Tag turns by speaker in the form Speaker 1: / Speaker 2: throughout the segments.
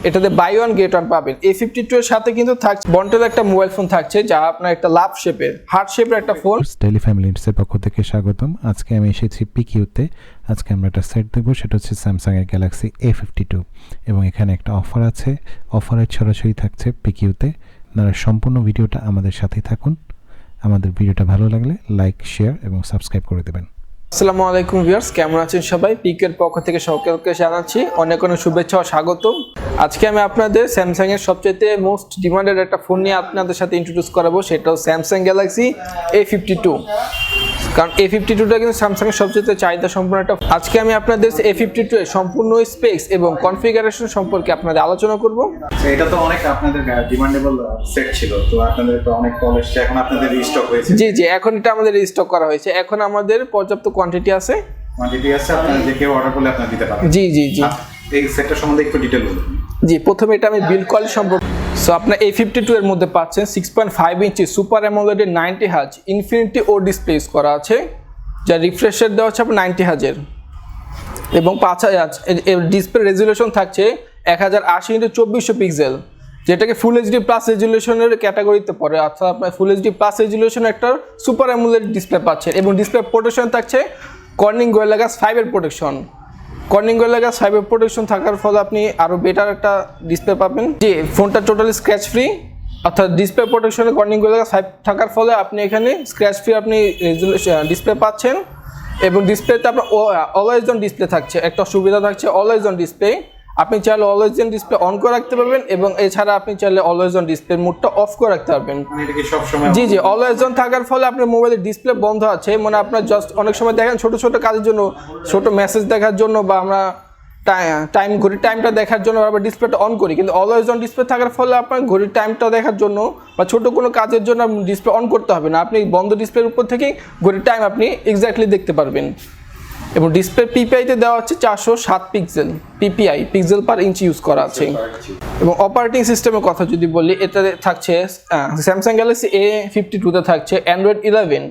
Speaker 1: এটাতে by one get one পাবেন। A52 এর সাথে কিন্তু থাকছে বন্টের একটা মোবাইল ফোন থাকছে, যা আপনার একটা লাভ শেপের হার্ট শেপের একটা ফোন।
Speaker 2: ডেইলি ফ্যামিলি ইন্ডাস্ট্রির পক্ষ থেকে স্বাগতম। আজকে আমি এসেছি পিকিউতে। আজকে আমরা একটা সেট দেবো, সেটা হচ্ছে স্যামসাং এর গ্যালাক্সি A52 এবং এখানে একটা অফার আছে। অফারের সরাসরি থাকছে পিকিউতে। আপনারা সম্পূর্ণ ভিডিওটা আমাদের সাথেই থাকুন। আমাদের ভিডিওটা ভালো লাগলে লাইক, শেয়ার এবং সাবস্ক্রাইব করে দেবেন।
Speaker 1: আসসালামু আলাইকুম ভিউয়ার্স, কেমন আছেন সবাই? পিকের পক্ষ থেকে সকলকে জানাচ্ছি অনেক অনেক শুভেচ্ছা ও স্বাগতম। আজকে আমি আপনাদের স্যামসাং এর সবচেয়ে মোস্ট ডিমান্ডেড একটা ফোন নিয়ে আপনাদের সাথে ইন্ট্রোডিউস করাবো, সেটাও স্যামসাং গ্যালাক্সি A52। কারণ A52টা কিন্তু স্যামসাং এর সবচেয়ে চাহিদা সম্পন্ন একটা। আজকে আমি আপনাদের A52 এর সম্পূর্ণ স্পেক্স এবং কনফিগারেশন সম্পর্কে আপনাদের আলোচনা করব।
Speaker 3: এটা তো অনেক আপনাদের ডিমান্ডেবল সেট ছিল, তো আপনাদের তো অনেক কল এসেছে, এখন আপনাদের রিস্টক হয়েছে।
Speaker 1: জি, এখন এটা আমাদের রিস্টক করা হয়েছে। এখন আমাদের পর্যাপ্ত কোয়ান্টিটি আছে,
Speaker 3: আপনারা যে কেউ অর্ডার করলে আপনারা দিতে পারবেন।
Speaker 1: জি
Speaker 3: এই সেটটা সম্বন্ধে একটু ডিটেইল বলুন।
Speaker 1: জি, প্রথমে এটা আমি বিল্ড কোয়ালিটি সম্পর্কে। সো আপনার A52 এর মধ্যে পাচ্ছেন 6.5 ইঞ্চি সুপার অ্যামোলেড 90 হার্জ ইনফিনিটি ও ডিসপ্লে ইউজ করা আছে, যা রিফ্রেশ রেট দেওয়া হচ্ছে আপনার 90 হার্জের এবং 5000। ডিসপ্লে রেজুলেশন থাকছে 1080x2400 পিক্সেল, যেটাকে ফুল এইচডি প্লাস রেজুলেশনের ক্যাটাগরিতে পড়ে। অর্থাৎ আপনার ফুল এইচডি প্লাস রেজুলেশন একটা সুপার অ্যামোলেড ডিসপ্লে পাচ্ছেন এবং ডিসপ্লে প্রোটেকশন থাকছে কর্নিং গোরিলা গ্লাস 5 এর প্রোটেকশন। কর্নিং গোরিলা গ্লাস 5 এর প্রোটেকশন থাকার ফলে আপনি আরও বেটার একটা ডিসপ্লে পাবেন। যে ফোনটা টোটালি স্ক্র্যাচ ফ্রি, অর্থাৎ ডিসপ্লে প্রোটেকশনে কর্নিং গোরিলা গ্লাস 5 থাকার ফলে আপনি এখানে স্ক্র্যাচ ফ্রি আপনি ডিসপ্লে পাচ্ছেন এবং ডিসপ্লেতে আপনার অলওয়েজ অন ডিসপ্লে থাকছে। একটা সুবিধা থাকছে অলওয়েজ অন ডিসপ্লে। আপনি চাইলে অলওয়েজ অন ডিসপ্লে অন করে রাখতে পারবেন এবং এছাড়া আপনি চাইলে অলওয়েজ অন ডিসপ্লে মোডটা অফ করে রাখতে পারবেন। জি, অলওয়েজ অন থাকার ফলে আপনার মোবাইলের ডিসপ্লে বন্ধ আছে, মানে আপনার জাস্ট অনেক সময় দেখেন ছোট ছোট কাজের জন্য, ছোট মেসেজ দেখার জন্য বা আমরা ঘড়ির টাইমটা দেখার জন্য আবার ডিসপ্লেটা অন করি, কিন্তু অলওয়েজ অন ডিসপ্লে থাকার ফলে আপনার ঘড়ির টাইমটা দেখার জন্য বা ছোট কোনো কাজের জন্য ডিসপ্লে অন করতে হবে না। আপনি বন্ধ ডিসপ্লের উপর থেকেই ঘড়ির টাইম আপনি এক্স্যাক্টলি দেখতে পারবেন। এবং ডিসপ্লে পিপিআইতে দেওয়া হচ্ছে 407 পিক্সেল পিপিআই, পিক্সেল পার ইঞ্চি ইউজ করা আছে। এবং অপারেটিং সিস্টেমের কথা যদি বলি, এটাতে থাকছে স্যামসাং গ্যালাক্সি A52তে থাকছে অ্যান্ড্রয়েড 11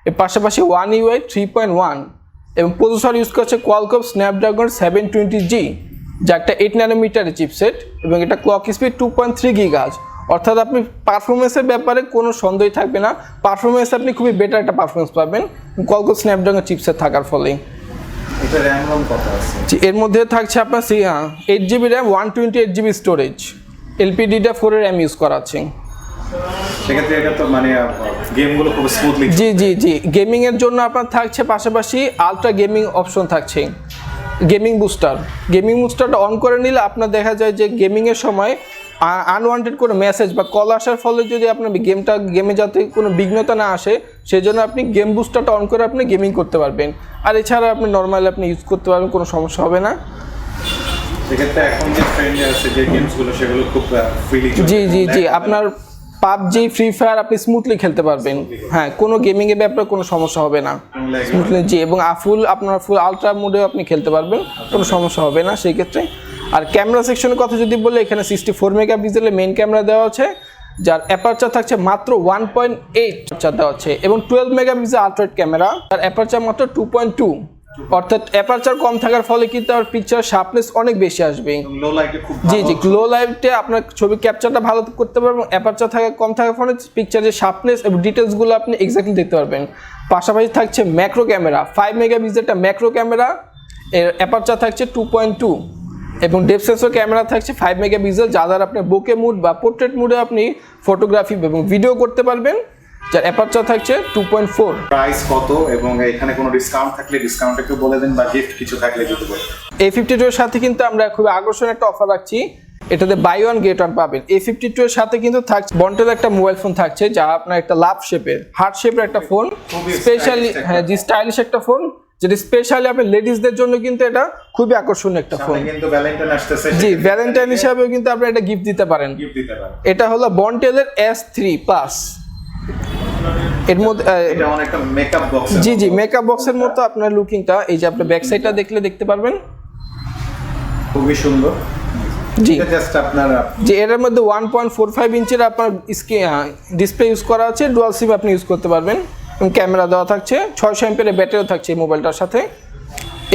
Speaker 1: এর পাশাপাশি One UI 3.1 এবং প্রসেসর ইউজ করছে কোয়ালকম স্ন্যাপড্রাগন 720G, যা একটা 8 ন্যানোমিটারের চিপসেট এবং এটা ক্লক স্পিড 2.3 গিগাহার্জ। অর্থাৎ আপনি পারফরমেন্সের ব্যাপারে কোনো সন্দেহ থাকবে না, পারফরমেন্স আপনি খুবই বেটার একটা পারফরমেন্স পাবেন কোয়ালকম স্ন্যাপড্রাগন চিপসেট থাকার ফলে। এর মধ্যে থাকছে আপনার 8GB RAM 128GB storage, LPDDR4 এর র্যাম ইউজ করা আছে।
Speaker 3: সেক্ষেত্রে এটা তো মানে গেমগুলো খুব স্মুথলি।
Speaker 1: জি, গেমিং এর জন্য আপনার থাকছে পাশাপাশি আলট্রা গেমিং অপশন থাকছে। গেমিং বুস্টারটা অন করে নিলে আপনার দেখা যায় যে গেমিংয়ের সময় আনওয়ান্টেড কোনো মেসেজ বা কল আসার ফলে যদি আপনার গেমে যাতে কোনো বিঘ্নতা না আসে, সেই জন্য আপনি গেম বুস্টারটা অন করে আপনি গেমিং করতে পারবেন। আর এছাড়া আপনি নর্মালি আপনি ইউজ করতে পারবেন, কোনো সমস্যা হবে না।
Speaker 3: সেক্ষেত্রে এখন যে ট্রেন্ডে আছে যে গেমসগুলো, সেগুলো খুব ফ্রিলি
Speaker 1: জি, আপনার পাবজি, ফ্রি ফায়ার আপনি স্মুথলি খেলতে পারবেন। হ্যাঁ, কোনো গেমিংয়ের ব্যাপারে কোনো সমস্যা হবে না স্মুথলি। জি, এবং আপনার ফুল আলট্রা মোডে আপনি খেলতে পারবেন, কোনো সমস্যা হবে না সেই ক্ষেত্রে। আর ক্যামেরা সেকশনের কথা যদি বলি, এখানে 64 মেগাপিক্সেলের মেইন ক্যামেরা দেওয়া আছে, যার অ্যাপারচার থাকছে মাত্র 1.8 দেওয়া আছে এবং 12 মেগাপিক্সেল আলট্রা ক্যামেরা, আর অ্যাপারচার মাত্র 2.2। অর্থাৎ অ্যাপারচার কম থাকার ফলে কিন্তু আর পিকচার শার্পনেস অনেক বেশি আসবে। জি, লো লাইটে আপনার ছবি ক্যাপচারটা ভালো করতে পারবেন। অ্যাপারচার কম থাকার ফলে পিকচারের শার্পনেস এবং ডিটেলসগুলো আপনি এক্স্যাক্টলি দেখতে পারবেন। পাশাপাশি থাকছে ম্যাক্রো ক্যামেরা, 5 মেগাপিক্সেলটা ম্যাক্রো ক্যামেরা, এর অ্যাপারচার থাকছে 2.2 এবং ডেপথ সেন্সর ক্যামেরা থাকছে 5 মেগাপিক্সেল, যা দ্বারা আপনি বোকে মুড বা পোর্ট্রেট মুডে আপনি ফটোগ্রাফি এবং ভিডিও করতে পারবেন, যার অ্যাপারচার থাকছে 2.4।
Speaker 3: প্রাইস কত এবং এখানে কোনো ডিসকাউন্ট থাকলে ডিসকাউন্ট একটু বলে দেন, বা গিফট কিছু থাকলে যদি বলেন।
Speaker 1: A52 এর সাথে কিন্তু আমরা খুব আকর্ষণীয় একটা অফার রাখছি, এটাতে বাই ওয়ান গেট ওয়ান পাবেন। A52 এর সাথে কিন্তু থাকছে বন্টের একটা মোবাইল ফোন থাকছে, যা আপনার একটা লাভ শেপের হার্ট শেপের একটা ফোন, স্পেশালি স্টাইলিশ একটা ফোন, যেটা স্পেশালি আপনি লেডিসদের জন্য কিন্তু এটা খুবই আকর্ষণীয় একটা ফোন।
Speaker 3: কিন্তু ভ্যালেন্টাইন আসতেছে,
Speaker 1: জি, ভ্যালেন্টাইন হিসাবেও কিন্তু আপনি এটা গিফট দিতে পারেন। এটা হলো বন্টেলের S3+। এর মধ্যে
Speaker 3: এটা অনেকটা মেকআপ বক্স।
Speaker 1: জি, মেকআপ বক্সের মতো আপনার লুকিংটা, এই যে আপনি ব্যাক সাইডটা দেখতে পারবেন,
Speaker 3: খুবই সুন্দর।
Speaker 1: জি,
Speaker 3: জাস্ট আপনারা
Speaker 1: যে এর মধ্যে 1.45 ইঞ্চির আপনার ডিসপ্লে ইউজ করা আছে, ডুয়াল সিম আপনি ইউজ করতে পারবেন এবং ক্যামেরা দেওয়া থাকছে, 600 এমপিএর ব্যাটারিও থাকছে এই মোবাইলটার সাথে।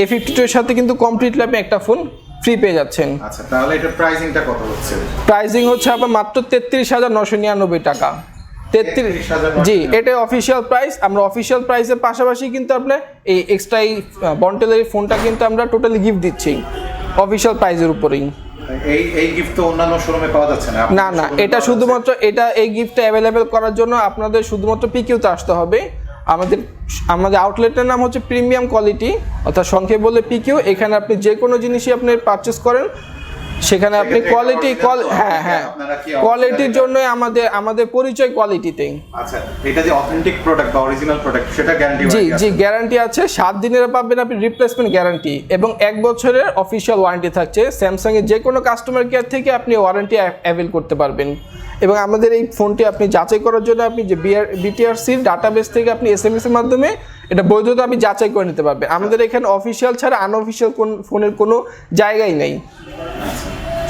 Speaker 1: A52 এর সাথে কিন্তু কমপ্লিটলি আপনি একটা ফোন ফ্রি পেয়ে যাচ্ছেন।
Speaker 3: আচ্ছা, তাহলে এটা প্রাইসিংটা কত হচ্ছে?
Speaker 1: প্রাইসিং হচ্ছে আপনার মাত্র 33,999 টাকা। 33,000, জি, এটা অফিসিয়াল প্রাইস। আমরা অফিসিয়াল প্রাইসের পাশাপাশি কিন্তু আপনার এই এক্সট্রা এই বন্টেলের ফোনটা কিন্তু আমরা টোটালি গিফট দিচ্ছি অফিসিয়াল প্রাইসের উপরেই।
Speaker 3: এই গিফট তো অন্যান্য শোরুমে পাওয়া যাচ্ছে না?
Speaker 1: না, এটা শুধুমাত্র এই গিফটটা অ্যাভেলেবেল করার জন্য আপনাদের শুধুমাত্র পিকিউতে আসতে হবে। আমাদের আউটলেটের নাম হচ্ছে প্রিমিয়াম কোয়ালিটি, অর্থাৎ সংক্ষেপে বলে পিকিউ। এখানে আপনি যে কোনো জিনিসই আপনি পারচেস করেন সেখানে আপনি কোয়ালিটি, হ্যাঁ, কোয়ালিটির জন্য আমাদের পরিচয় কোয়ালিটিতেই।
Speaker 3: আচ্ছা, এটা যে অথেন্টিক প্রোডাক্ট বা অরিজিনাল প্রোডাক্ট সেটা গ্যারান্টি?
Speaker 1: জি, গ্যারান্টি আছে। 7 দিনের পাবেন আপনি রিপ্লেসমেন্ট গ্যারান্টি এবং 1 বছরের অফিসিয়াল ওয়ারেন্টি থাকছে। স্যামসাং এর যে কোনো কাস্টমার কেয়ার থেকে আপনি ওয়ারেন্টি অ্যাভেল করতে পারবেন। এবং আমাদের এই ফোনটি আপনি যাচাই করার জন্য আপনি যে বিটিআরসির ডাটাবেস থেকে আপনি SMS এর মাধ্যমে এটা বৈধতা আপনি যাচাই করে নিতে পারবেন। আমাদের এখানে অফিসিয়াল ছাড়া আনঅফিসিয়াল কোন ফোনের কোনো জায়গাই নেই,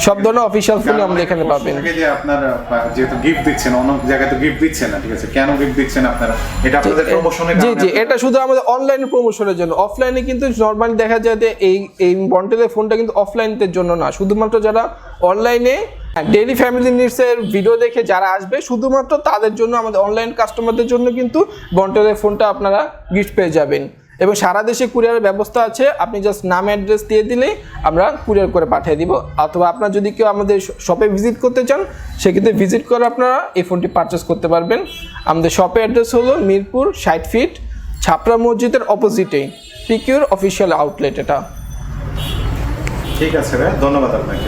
Speaker 1: সব ধরনের অফিসিয়াল ফোন আমাদের এখানে পাবেন।
Speaker 3: যে আপনারা যেহেতু গিফট দিচ্ছেন, অন্য জায়গায় তো গিফট দিচ্ছেন না, ঠিক আছে, কেন গিফট দিচ্ছেন আপনারা? এটা আপনাদের প্রমোশনের কারণে? জি,
Speaker 1: এটা শুধু আমাদের অনলাইন প্রমোশনের জন্য। অফলাইনে কিন্তু নরমালি দেখা যায় যে এই বন্টেলের ফোনটা কিন্তু অফলাইনের জন্য না, শুধুমাত্র যারা অনলাইনে ডেইলি ফ্যামিলি নিডসের ভিডিও দেখে যারা আসবে শুধুমাত্র তাদের জন্য, আমাদের অনলাইন কাস্টমারদের জন্য কিন্তু বন্টেলের ফোনটা আপনারা গিফট পেয়ে যাবেন। এবং সারা দেশে কুরিয়ারের ব্যবস্থা আছে, আপনি জাস্ট নাম অ্যাড্রেস দিয়ে দিলেই আমরা কুরিয়ার করে পাঠিয়ে দিব। অথবা আপনারা যদি কেউ আমাদের শপে ভিজিট করতে চান সেক্ষেত্রে ভিজিট করে আপনারা এই ফোনটি পারচেস করতে পারবেন। আমাদের শপের অ্যাড্রেস হলো মিরপুর 60 ফিট, ছাপরা মসজিদের অপোজিটে, পিকিউর অফিসিয়াল আউটলেট এটা।
Speaker 3: ঠিক আছে ভাই, ধন্যবাদ আপনাকে।